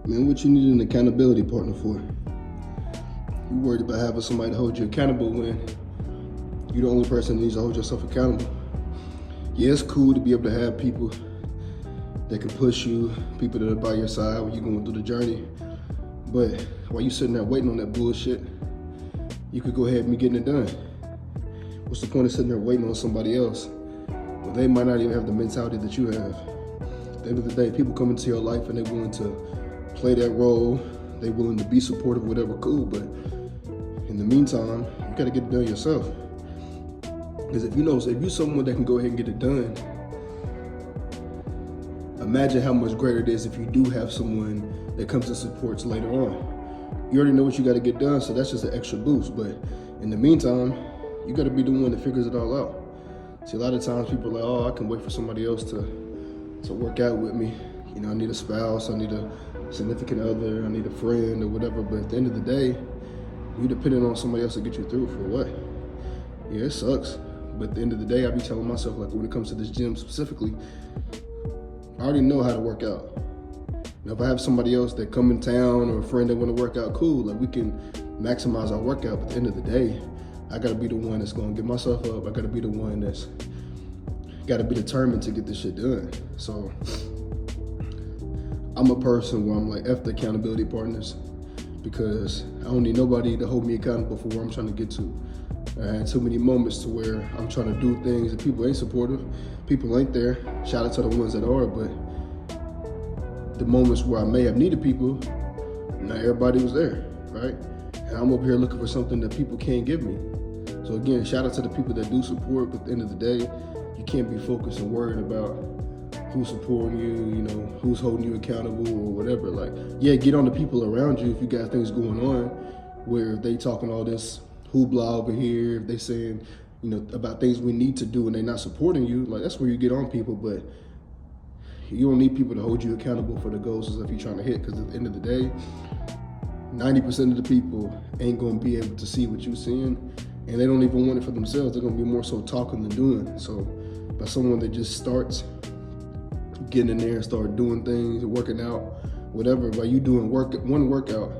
Man, what you need an accountability partner for? You worried about having somebody to hold you accountable when you're the only person that needs to hold yourself accountable. Yeah, it's cool to be able to have people that can push you, people that are by your side when you're going through the journey. But while you sitting there waiting on that bullshit, you could go ahead and be getting it done. What's the point of sitting there waiting on somebody else? Well, they might not even have the mentality that you have. At the end of the day, people come into your life and they're willing to play that role. They're willing to be supportive, whatever, cool. But in the meantime, you gotta get it done yourself. Because if you're someone that can go ahead and get it done, imagine how much greater it is if you do have someone that comes and supports later on. You already know what you gotta get done, so that's just an extra boost. But in the meantime, you gotta be the one that figures it all out. See, a lot of times people are like, oh, I can wait for somebody else to work out with me. You know, I need a spouse, I need a significant other, I need a friend or whatever. But at the end of the day, you depending on somebody else to get you through for what? Yeah, it sucks. But at the end of the day, I be telling myself, like, when it comes to this gym specifically, I already know how to work out. Now, if I have somebody else that come in town or a friend that want to work out, cool. Like, we can maximize our workout. But at the end of the day, I got to be the one that's going to get myself up. I got to be the one that's got to be determined to get this shit done. So I'm a person where I'm like, F the accountability partners, because I don't need nobody to hold me accountable for where I'm trying to get to. I had too many moments to where I'm trying to do things and people ain't supportive. People ain't there. Shout out to the ones that are, but the moments where I may have needed people, not everybody was there, right? And I'm over here looking for something that people can't give me. So again, shout out to the people that do support, but at the end of the day, you can't be focused and worried about who's supporting you, who's holding you accountable or whatever. Like, yeah, get on the people around you if you got things going on where they talking all this hoopla over here, if they saying, about things we need to do and they not supporting you, like, that's where you get on people. But you don't need people to hold you accountable for the goals that you're trying to hit, because at the end of the day, 90% of the people ain't gonna be able to see what you're seeing, and they don't even want it for themselves. They're gonna be more so talking than doing. So by someone that just starts getting in there and start doing things, working out, whatever, by you doing one workout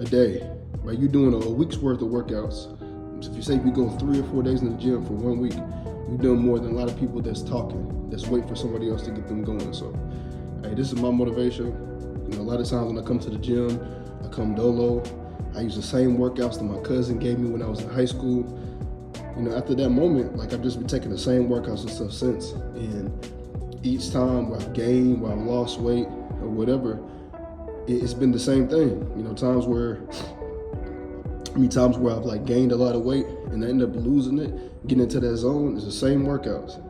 a day, by you doing a week's worth of workouts. So if you say you go 3 or 4 days in the gym for 1 week, you're doing more than a lot of people that's talking, that's waiting for somebody else to get them going. So, hey, this is my motivation. A lot of times when I come to the gym, I come dolo. I use the same workouts that my cousin gave me when I was in high school. After that moment, like, I've just been taking the same workouts and stuff since. And each time where I've gained, where I've lost weight or whatever, it's been the same thing. Times where I've like gained a lot of weight and I end up losing it, getting into that zone, it's the same workouts.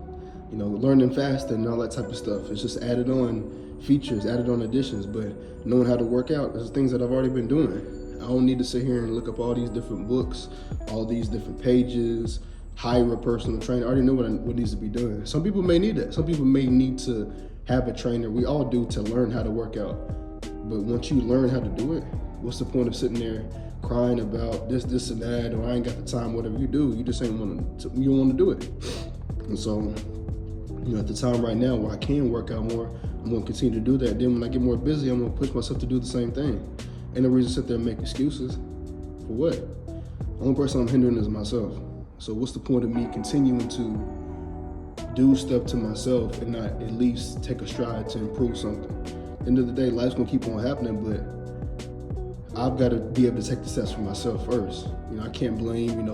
Learning fasting and all that type of stuff. It's just added on features, added on additions, but knowing how to work out is things that I've already been doing. I don't need to sit here and look up all these different books, all these different pages, hire a personal trainer. I already know what needs to be done. Some people may need that. Some people may need to have a trainer. We all do, to learn how to work out. But once you learn how to do it, what's the point of sitting there crying about this and that, or I ain't got the time, whatever you do, you just ain't you don't want to do it. And so, at the time right now where I can work out more, I'm gonna continue to do that. Then when I get more busy, I'm gonna push myself to do the same thing. Ain't no reason to sit there and make excuses. For what? The only person I'm hindering is myself. So what's the point of me continuing to do stuff to myself and not at least take a stride to improve something? At the end of the day, life's gonna keep on happening, but I've got to be able to take the steps for myself first. I can't blame,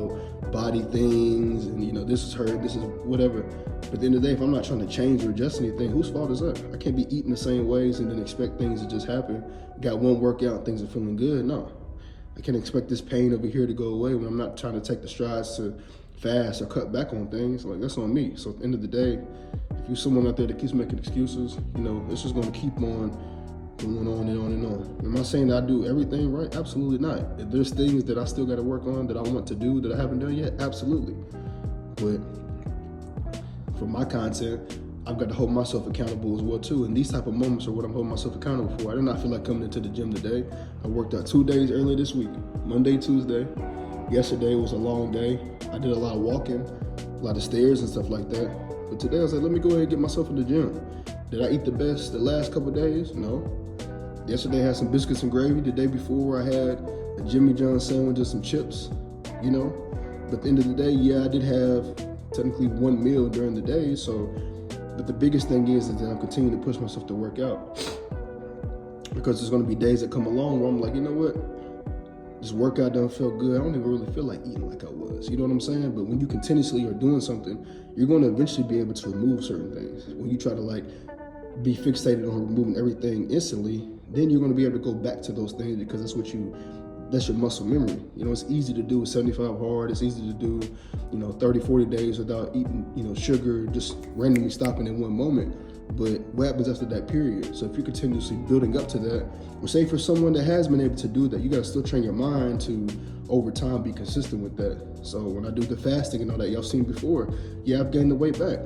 body things and, this is hurt, this is whatever. But at the end of the day, if I'm not trying to change or adjust anything, whose fault is that? I can't be eating the same ways and then expect things to just happen. Got one workout, things are feeling good. No, I can't expect this pain over here to go away when I'm not trying to take the strides to fast or cut back on things. Like, that's on me. So at the end of the day, if you're someone out there that keeps making excuses, it's just going to keep on going on and on and on. Am I saying that I do everything right? Absolutely not. If there's things that I still got to work on that I want to do that I haven't done yet, absolutely. But for my content, I've got to hold myself accountable as well too. And these type of moments are what I'm holding myself accountable for. I did not feel like coming into the gym today. I worked out 2 days earlier this week, Monday, Tuesday. Yesterday was a long day. I did a lot of walking, a lot of stairs and stuff like that. But today I was like, let me go ahead and get myself in the gym. Did I eat the best the last couple of days? No. Yesterday I had some biscuits and gravy. The day before I had a Jimmy John's sandwich and some chips, you know. But at the end of the day, yeah, I did have technically one meal during the day. So, but the biggest thing is that I'm continuing to push myself to work out, because there's going to be days that come along where I'm like, you know what, this workout doesn't feel good. I don't even really feel like eating like I was. You know what I'm saying? But when you continuously are doing something, you're going to eventually be able to remove certain things. When you try to like be fixated on removing everything instantly, then you're going to be able to go back to those things, because that's your muscle memory. You know, it's easy to do 75 hard. It's easy to do, 30, 40 days without eating, sugar, just randomly stopping in one moment. But what happens after that period? So if you're continuously building up to that, or say for someone that has been able to do that, you got to still train your mind to, over time, be consistent with that. So when I do the fasting and all that, y'all seen before, yeah, I've gained the weight back.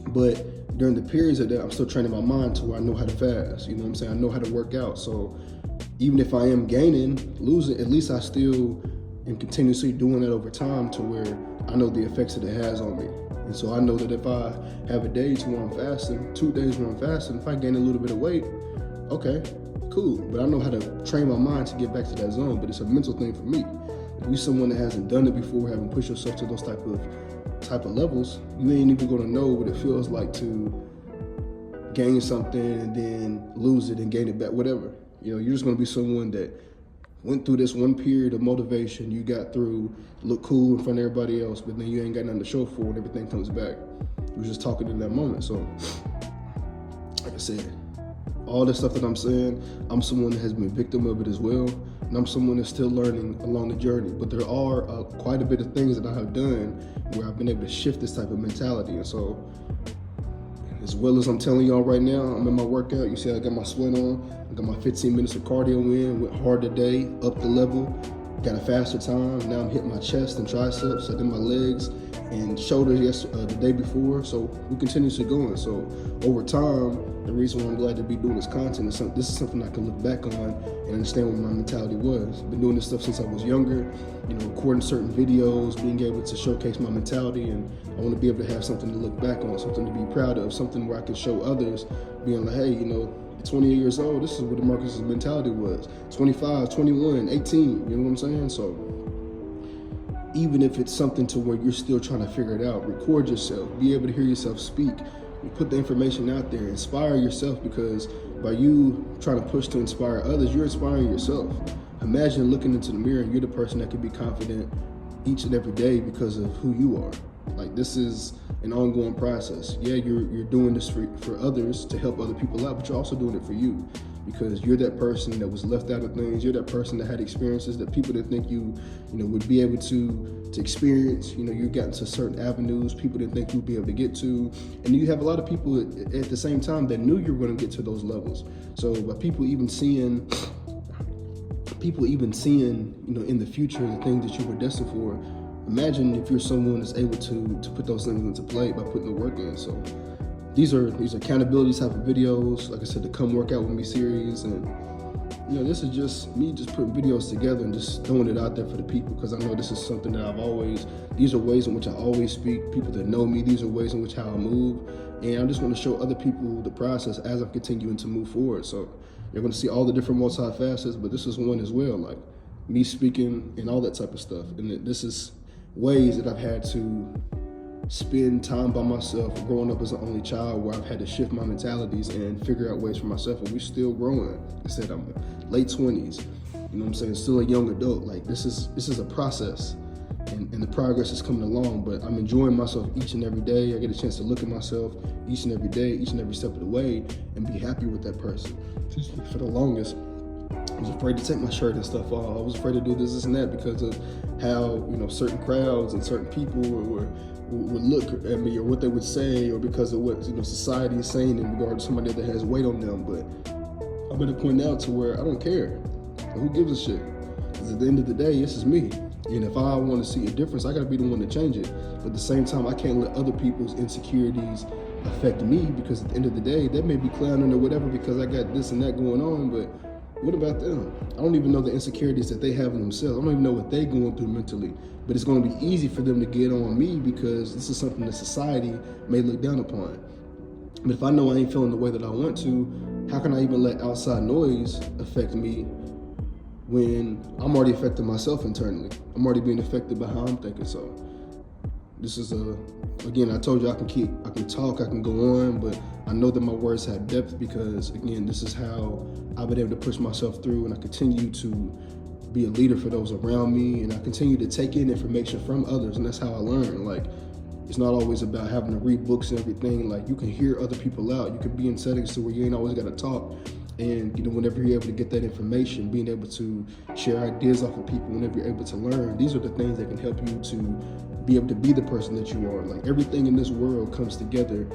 But during the periods of that, I'm still training my mind to where I know how to fast. You know what I'm saying? I know how to work out. So even if I am gaining, losing, at least I still am continuously doing that over time, to where I know the effects that it has on me. And so I know that if I have a day where I'm fasting, 2 days where I'm fasting, if I gain a little bit of weight, okay, cool. But I know how to train my mind to get back to that zone. But it's a mental thing for me. If you're someone that hasn't done it before, haven't pushed yourself to those type of levels, you ain't even gonna know what it feels like to gain something and then lose it and gain it back, whatever. You're just gonna be someone that went through this one period of motivation, you got through, look cool in front of everybody else, but then you ain't got nothing to show for it, and everything comes back. You was just talking in that moment. So, like I said, all the stuff that I'm saying, I'm someone that has been a victim of it as well, and I'm someone that's still learning along the journey. But there are quite a bit of things that I have done where I've been able to shift this type of mentality. And so, as well as I'm telling y'all right now, I'm in my workout. You see I got my sweat on. I got my 15 minutes of cardio in, went hard today, up the level, got a faster time. Now I'm hitting my chest and triceps. I did my legs and shoulders the day before. So we continuously going. So over time, the reason why I'm glad to be doing this content is this is something I can look back on and understand what my mentality was. Been doing this stuff since I was younger, recording certain videos, being able to showcase my mentality, and I want to be able to have something to look back on, something to be proud of, something where I can show others, being like, hey, at 28 years old, this is what DeMarcus' mentality was. 25, 21, 18, you know what I'm saying? So even if it's something to where you're still trying to figure it out, record yourself, be able to hear yourself speak, put the information out there, inspire yourself, because by you trying to push to inspire others, you're inspiring yourself. Imagine looking into the mirror and you're the person that can be confident each and every day because of who you are. Like, this is an ongoing process. Yeah, you're doing this for others to help other people out, but you're also doing it for you, because you're that person that was left out of things. You're that person that had experiences that people didn't think you would be able to experience. You got into certain avenues people didn't think you'd be able to get to, and you have a lot of people at the same time that knew you were going to get to those levels. So by people even seeing in the future the things that you were destined for, imagine if you're someone that's able to put those things into play by putting the work in. So these are accountability type of videos, like I said, the Come Work Out With Me series, and this is just me just putting videos together and just throwing it out there for the people, because I know this is something that these are ways in which I always speak. People that know me, these are ways in which how I move, and I just want to show other people the process as I'm continuing to move forward. So you're going to see all the different multi-facets, but this is one as well, like me speaking and all that type of stuff. And this is ways that I've had to spend time by myself, growing up as an only child, where I've had to shift my mentalities and figure out ways for myself, and we're still growing. Like I said, I'm late 20s, you know what I'm saying, still a young adult. Like, this is a process, and the progress is coming along, but I'm enjoying myself each and every day. I get a chance to look at myself each and every day, each and every step of the way, and be happy with that person. For the longest, I was afraid to take my shirt and stuff off. I was afraid to do this and that because of how, certain crowds and certain people would look at me, or what they would say, or because of what society is saying in regard to somebody that has weight on them. But I'm going to point out to where I don't care. Who gives a shit? Because at the end of the day, this is me. And if I want to see a difference, I got to be the one to change it. But at the same time, I can't let other people's insecurities affect me, because at the end of the day, they may be clowning or whatever because I got this and that going on, but what about them? I don't even know the insecurities that they have in themselves. I don't even know what they're going through mentally. But it's going to be easy for them to get on me because this is something that society may look down upon. But if I know I ain't feeling the way that I want to, how can I even let outside noise affect me when I'm already affecting myself internally? I'm already being affected by how I'm thinking. So this is again, I told you I can talk, I can go on, but I know that my words have depth because, again, this is how I've been able to push myself through, and I continue to be a leader for those around me, and I continue to take in information from others, and that's how I learn. Like, it's not always about having to read books and everything. Like, you can hear other people out. You can be in settings to where you ain't always got to talk. And, whenever you're able to get that information, being able to share ideas off of people, whenever you're able to learn, these are the things that can help you to be able to be the person that you are. Like, everything in this world comes together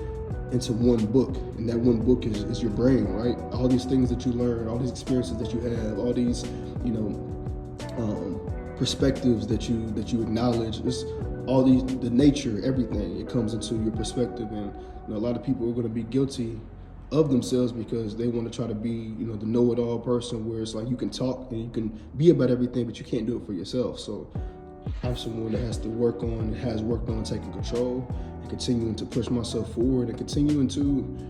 into one book, and that one book is your brain, right? All these things that you learn, all these experiences that you have, all these, perspectives that you acknowledge, it's all the nature, everything, it comes into your perspective. And a lot of people are going to be guilty of themselves because they want to try to be, the know-it-all person, where it's like you can talk and you can be about everything, but you can't do it for yourself. So I'm someone that has to work on, has worked on taking control and continuing to push myself forward and continuing to,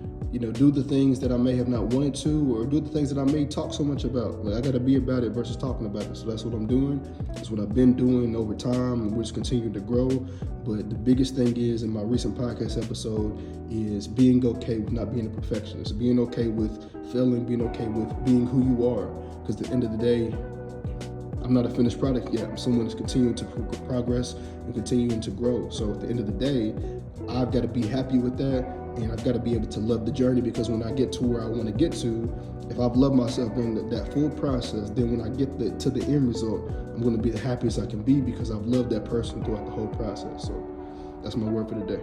do the things that I may have not wanted to, or do the things that I may talk so much about. Like, I got to be about it versus talking about it. So that's what I'm doing. That's what I've been doing over time, and we're just continuing to grow. But the biggest thing is, in my recent podcast episode, is being okay with not being a perfectionist, being okay with failing, being okay with being who you are. Because at the end of the day, I'm not a finished product yet. I'm someone that's continuing to progress and continuing to grow. So at the end of the day, I've got to be happy with that, and I've got to be able to love the journey, because when I get to where I want to get to, if I've loved myself during that full process, then when I get to the end result, I'm going to be the happiest I can be because I've loved that person throughout the whole process. So that's my word for the day.